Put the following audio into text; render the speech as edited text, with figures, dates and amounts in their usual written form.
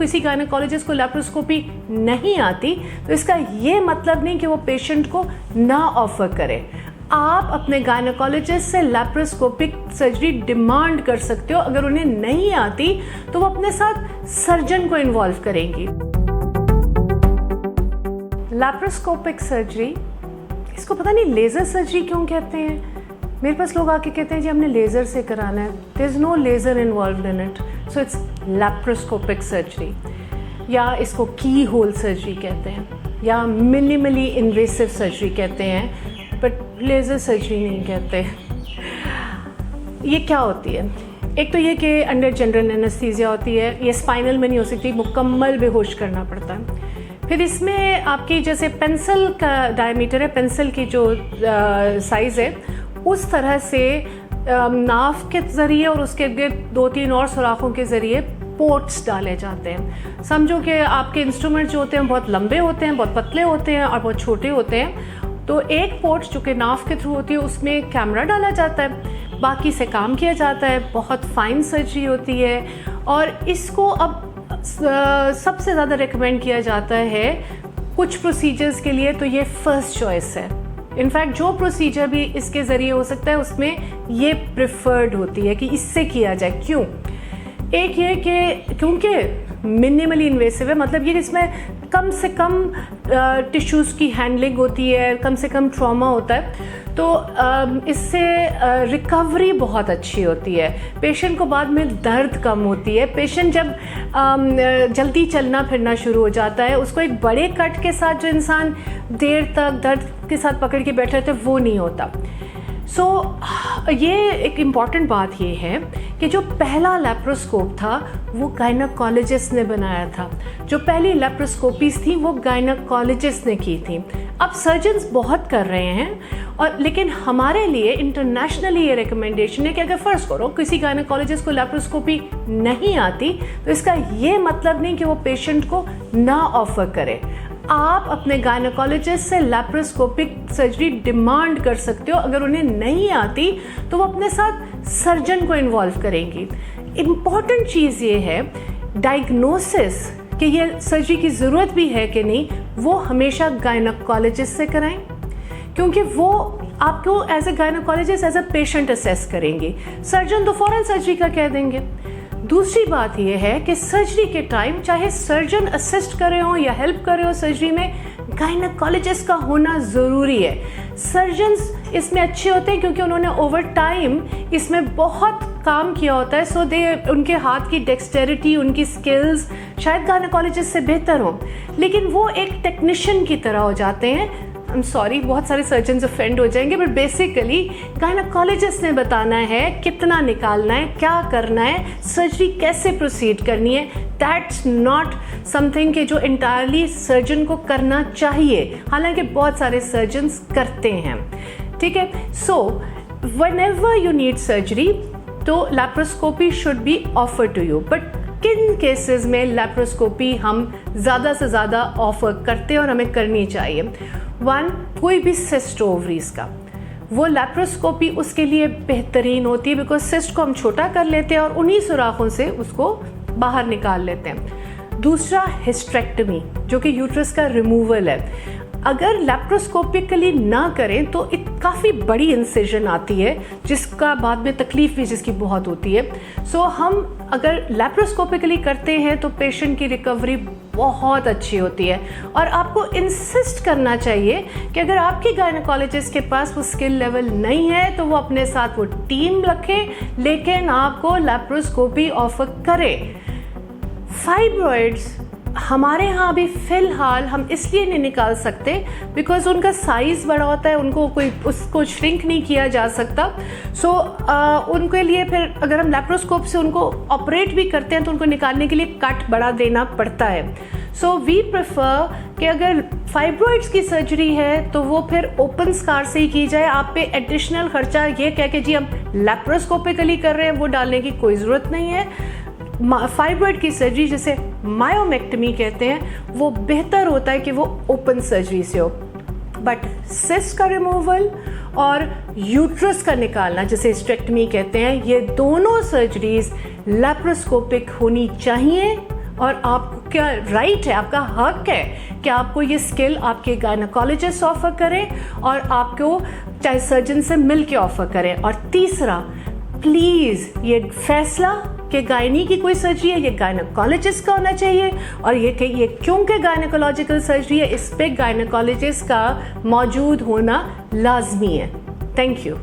किसी गायनेकोलॉजिस्ट को लैप्रोस्कोपी नहीं आती तो इसका ये मतलब नहीं कि वो पेशेंट को ना ऑफर करे। आप अपने गायनेकोलॉजिस्ट से लैप्रोस्कोपिक सर्जरी डिमांड कर सकते हो। अगर उन्हें नहीं आती तो वो अपने साथ सर्जन को इन्वॉल्व करेंगी। लैप्रोस्कोपिक सर्जरी, इसको पता नहीं लेज़र सर्जरी क्यों कहते हैं। मेरे पास लोग आके कहते हैं जी हमने लेज़र से कराना है। There is no laser involved in it, so it's laparoscopic surgery. या इसको की होल सर्जरी कहते हैं या मिनिमली इन्वेसिव सर्जरी कहते हैं, बट लेज़र सर्जरी नहीं कहते। ये क्या होती है? एक तो ये कि अंडर जनरल एनेस्थीसिया होती है, ये स्पाइनल में नहीं हो सकती, मुकम्मल बेहोश करना पड़ता है। फिर इसमें आपकी जैसे पेंसिल का डायमीटर है, पेंसिल की जो साइज़ है उस तरह से नाफ के ज़रिए और उसके गिर्द 2-3 और सुराखों के ज़रिए पोर्ट्स डाले जाते हैं। समझो कि आपके इंस्ट्रूमेंट जो होते हैं बहुत लंबे होते हैं, बहुत पतले होते हैं और बहुत छोटे होते हैं। तो एक पोर्ट जो कि नाफ के थ्रू होती है उसमें कैमरा डाला जाता है, बाकी से काम किया जाता है। बहुत फाइन सर्जरी होती है और इसको अब सबसे ज़्यादा रिकमेंड किया जाता है कुछ प्रोसीजर्स के लिए, तो ये फर्स्ट चॉइस है। इनफैक्ट जो प्रोसीजर भी इसके ज़रिए हो सकता है उसमें ये प्रिफर्ड होती है कि इससे किया जाए। क्यों? एक ये कि क्योंकि मिनिमली इन्वेसिव है, मतलब ये इसमें कम से कम टिश्यूज़ की हैंडलिंग होती है, कम से कम ट्रॉमा होता है, तो इससे रिकवरी बहुत अच्छी होती है। पेशेंट को बाद में दर्द कम होती है। पेशेंट जब जल्दी चलना फिरना शुरू हो जाता है, उसको एक बड़े कट के साथ जो इंसान देर तक दर्द के साथ पकड़ के बैठे रहते वो नहीं होता। ये एक इम्पॉर्टेंट बात ये है कि जो पहला लैप्रोस्कोप था वो गायनेकोलॉजिस्ट ने बनाया था। जो पहली लैप्रोस्कोपीज थी वो गायनेकोलॉजिस्ट ने की थी। अब सर्जन्स बहुत कर रहे हैं और लेकिन हमारे लिए इंटरनेशनली ये रिकमेंडेशन है कि अगर फ़र्ज़ करो किसी गायनेकोलॉजिस्ट को लैप्रोस्कोपी नहीं आती तो इसका ये मतलब नहीं कि वो पेशेंट को ना ऑफर करे। आप अपने गायनेकोलॉजिस्ट से लैप्रोस्कोपिक सर्जरी डिमांड कर सकते हो। अगर उन्हें नहीं आती तो वो अपने साथ सर्जन को इन्वॉल्व करेंगी। इम्पॉर्टेंट चीज़ ये है डायग्नोसिस कि ये सर्जरी की ज़रूरत भी है कि नहीं, वो हमेशा गायनेकोलॉजिस्ट से कराएं, क्योंकि वो आपको as a gynaecologist as a patient assess करेंगे। सर्जन तो फ़ौरन सर्जरी का कह देंगे। दूसरी बात यह है कि सर्जरी के टाइम चाहे सर्जन असिस्ट कर रहे हो या हेल्प कर रहे हो सर्जरी में, गायनेकोलॉजिस्ट का होना ज़रूरी है। सर्जन्स इसमें अच्छे होते हैं क्योंकि उन्होंने ओवर टाइम इसमें बहुत काम किया होता है, सो उनके हाथ की डेक्सटेरिटी, उनकी स्किल्स शायद गायनेकोलॉजिस्ट से बेहतर हो, लेकिन वो एक टेक्नीशियन की तरह हो जाते हैं। आई एम सॉरी, बहुत सारे सर्जन्स ऑफेंड हो जाएंगे, बट बेसिकली गायनेकोलॉजिस्ट ने बताना है कितना निकालना है, क्या करना है, सर्जरी कैसे प्रोसीड करनी है। दैट्स नॉट समथिंग कि जो इंटायरली सर्जन को करना चाहिए, हालांकि बहुत सारे सर्जन्स करते हैं। ठीक है, so whenever you need surgery तो laparoscopy should be offered to you. But किन केसेस में लैप्रोस्कोपी हम ज़्यादा से ज़्यादा ऑफर करते हैं और हमें करनी चाहिए? 1, कोई भी सिस्ट ओवरीज का, वो लैप्रोस्कोपी उसके लिए बेहतरीन होती है बिकॉज सिस्ट को हम छोटा कर लेते हैं और उन्हीं सुराखों से उसको बाहर निकाल लेते हैं। दूसरा, हिस्टेरेक्टमी जो कि यूट्रस का रिमूवल है। अगर लैप्रोस्कोपिकली ना करें तो काफ़ी बड़ी इंसिजन आती है जिसका बाद में तकलीफ भी जिसकी बहुत होती है। सो हम अगर लैप्रोस्कोपिकली करते हैं तो पेशेंट की रिकवरी बहुत अच्छी होती है। और आपको इंसिस्ट करना चाहिए कि अगर आपके गायनेकोलॉजिस्ट के पास वो स्किल लेवल नहीं है तो वो अपने साथ वो टीम रखे, लेकिन आपको लैप्रोस्कोपी ऑफर करे। फाइब्रॉइड्स हमारे यहाँ अभी फ़िलहाल हम इसलिए नहीं निकाल सकते बिकॉज उनका साइज़ बड़ा होता है, उनको कोई उसको श्रिंक नहीं किया जा सकता। सो उनके लिए फिर अगर हम लैप्रोस्कोप से उनको ऑपरेट भी करते हैं तो उनको निकालने के लिए कट बड़ा देना पड़ता है। सो वी प्रेफर कि अगर फाइब्रॉइड्स की सर्जरी है तो वो फिर ओपन स्कार से ही की जाए। आप पे एडिशनल खर्चा ये कह के जी हम लैप्रोस्कोपिकली कर रहे हैं वो डालने की कोई ज़रूरत नहीं है। फाइब्रॉइड की सर्जरी जिसे मायोमेक्टमी कहते हैं वो बेहतर होता है कि वो ओपन सर्जरी से हो। बट सिस्ट का रिमूवल और यूट्रस का निकालना जिसे हिस्टेरेक्टमी कहते हैं, ये दोनों सर्जरीज लैप्रोस्कोपिक होनी चाहिए और आपको क्या राइट है, आपका हक है कि आपको ये स्किल आपके गायनोकोलॉजिस्ट ऑफर करें और आपको चाहे सर्जन से मिल के ऑफर करें। और तीसरा, प्लीज़ ये फैसला कि गायनी की कोई सर्जरी है ये गायनोकोलॉजिस्ट का होना चाहिए, और ये क्योंकि गायनोकोलॉजिकल सर्जरी है इस पे गायनोकोलॉजिस्ट का मौजूद होना लाजमी है। Thank you.